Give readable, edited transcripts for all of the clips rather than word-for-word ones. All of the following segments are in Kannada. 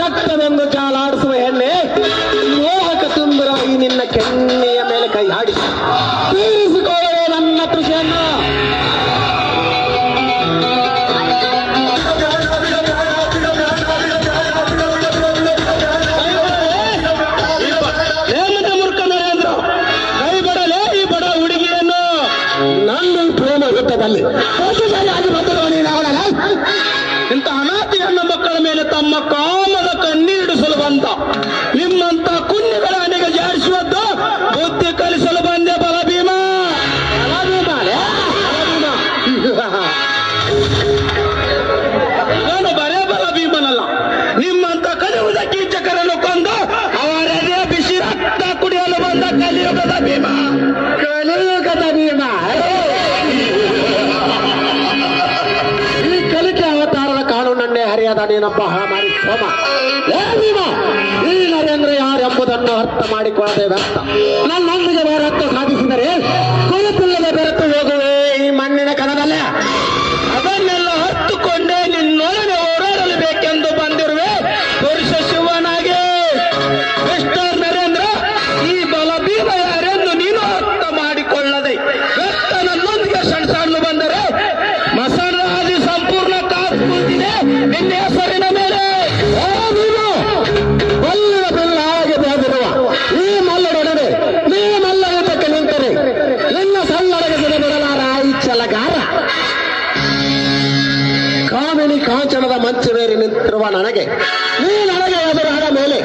ರಕ್ತವೆಂದು ಚಾಲಾಡಿಸುವ ಹೆಣ್ಣೆ, ಮೋಹಕ ಸುಂದರವಾಗಿ ನಿನ್ನ ಕೆನ್ನೆಯ ಮೇಲೆ ಕೈ ಹಾಡಿ ತೀರಿಸಿಕೊಳ್ಳುವ ನನ್ನ ಕೃಷಿಯನ್ನು. ಇಂಥ ಅನಾಥಿ ಹೆಣ್ಣ ಮಕ್ಕಳ ಮೇಲೆ ತಮ್ಮ ಕಾಮದ ಕಣ್ಣೀರಿಡಿಸಲು ಬಂದ ನಿಮ್ಮಂತ ಕುഞ്ഞുಗಳ ಹಣೆಗೆ ಜಾರಿಸುವದ್ದು ಬುದ್ಧಿ ಕಲಿಸಲು ಬಂದೆ ಬಲಭೀಮ. ನಾನು ಬರೇ ಬಲಭೀಮನಲ್ಲ, ನಿಮ್ಮಂತ ಕಲಿಯುವುದ ಕೀಚಕರನ್ನು ಕೊಂದು ಅವರದೇ ಬಿಸಿ ರಕ್ತ ಕುಡಿಯಲು ಬಂದ ಕಲಿಯುಗದ ಭೀಮ. ಕಲಿಯುಗದ ಭೀಮ ಹರಿಯದ ನೀನಪ್ಪ ಹಳಮಾರಿ ಶ್ರಮ. ಈ ನರೇಂದ್ರ ಯಾರೆಂಬುದನ್ನು ಅರ್ಥ ಮಾಡಿಕೊಳ್ಳದೆ ವ್ಯರ್ಥ. ನನ್ನೊಂದಿಗೆ ಬೇರತ್ತು ಸಾಧಿಸಿದರೆ ಕೊರಪಿಲ್ಲದೆ ಬೆರೆತು ಹೋಗುವೆ ಈ ಮಣ್ಣಿನ ಕಣದಲ್ಲೇ. ಅದನ್ನೆಲ್ಲ ಹತ್ತುಕೊಂಡೇ ನಿನ್ನೊಡನೆ ಓಡಾಡಲು ಬೇಕೆಂದು ಬಂದಿರುವೆ ಪುರುಷ ಶಿವನಾಗಿ. ಮಿಸ್ಟರ್ ನರೇಂದ್ರ, ಈ ಬಲಭೀಮ ಯಾರೆಂದು ನೀನು ಅರ್ಥ ಮಾಡಿಕೊಳ್ಳದೆ ವ್ಯರ್ಥ ನನ್ನೊಂದಿಗೆ ಸಣ್ಣ ಬಂದರೆ ಮಸರಾದಿ ಸಂಪೂರ್ಣ ಕಾಸ್ಕೂತಿದೆ ನಿನ್ನ ಹೆಸರಿನ ಮೇಲೆ. ಮಲ್ಲರ ಬೆಲ್ಲಾಗಿ ಬೆಳೆದಿರುವ ಈ ಮಲ್ಲರೊಡನೆ ನೀ ಮಲ್ಲ ಯುದ್ಧಕ್ಕೆ ನಿಂತರೆ ನಿನ್ನ ಸಲ್ಲಡಗೆ ಬಿಡಲಾರ ಈ ಛಲಗಾರ. ಕಾಮಿನಿ ಕಾಂಚನದ ಮಂಚವೇರಿ ನಿಂತಿರುವ ನನಗೆ ನೀ ನನಗೆ ಎದುರಾದ ಮೇಲೆ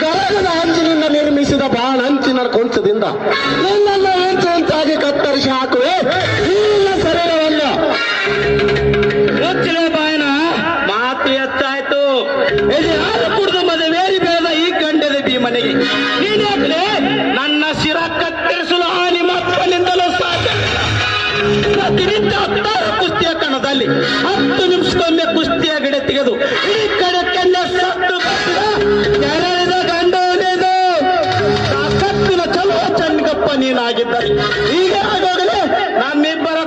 ಗರಗದ ಅಂಚಿನಿಂದ ನಿರ್ಮಿಸಿದ ಬಾಣಂಚಿನ ಕೊಂಚದಿಂದ ನಿನ್ನನ್ನು ಹೆಂಚುವಂತಾಗಿ ಕತ್ತರಿಸಿ ಹಾಕುವೆ ಈ ಶರೀರವನ್ನು. ಬಾಯನ ಮಾತು ಹೆಚ್ಚಾಯ್ತು. ಯಾರು ಕುಡಿದು ಮದುವೇರಿ ಬೆಳೆದ ಈ ಗಂಡದ ಭೀಮನಿಗೆ ನೀನ್ಯಾಕಲೇ ನನ್ನ ಶಿರ ಕತ್ತರಿಸಲು ಹಾನಿ ಮಕ್ಕಳಿಂದಲೂ ಸಾಧ್ಯ. ಪ್ರತಿನಿತ್ಯ 16 ಕುಸ್ತಿಯ ಕಣದಲ್ಲಿ 10 ನಿಮಿಷಕ್ಕೊಮ್ಮೆ ಕುಸ್ತಿಯ ಗಿಡ ತೆಗೆದು ಈ ಕಡಕ್ಕೆಲ್ಲ ಸತ್ತು ಕೆರಳಿದ ಗಂಡನೇನು ಕತ್ತಿನ ಚಲೋ ಚನ್ನಗಪ್ಪ ನೀನಾಗಿದ್ದರೆ ಹೀಗೆ ಆಗೋಗಲೇ ನಮ್ಮಿಬ್ಬರ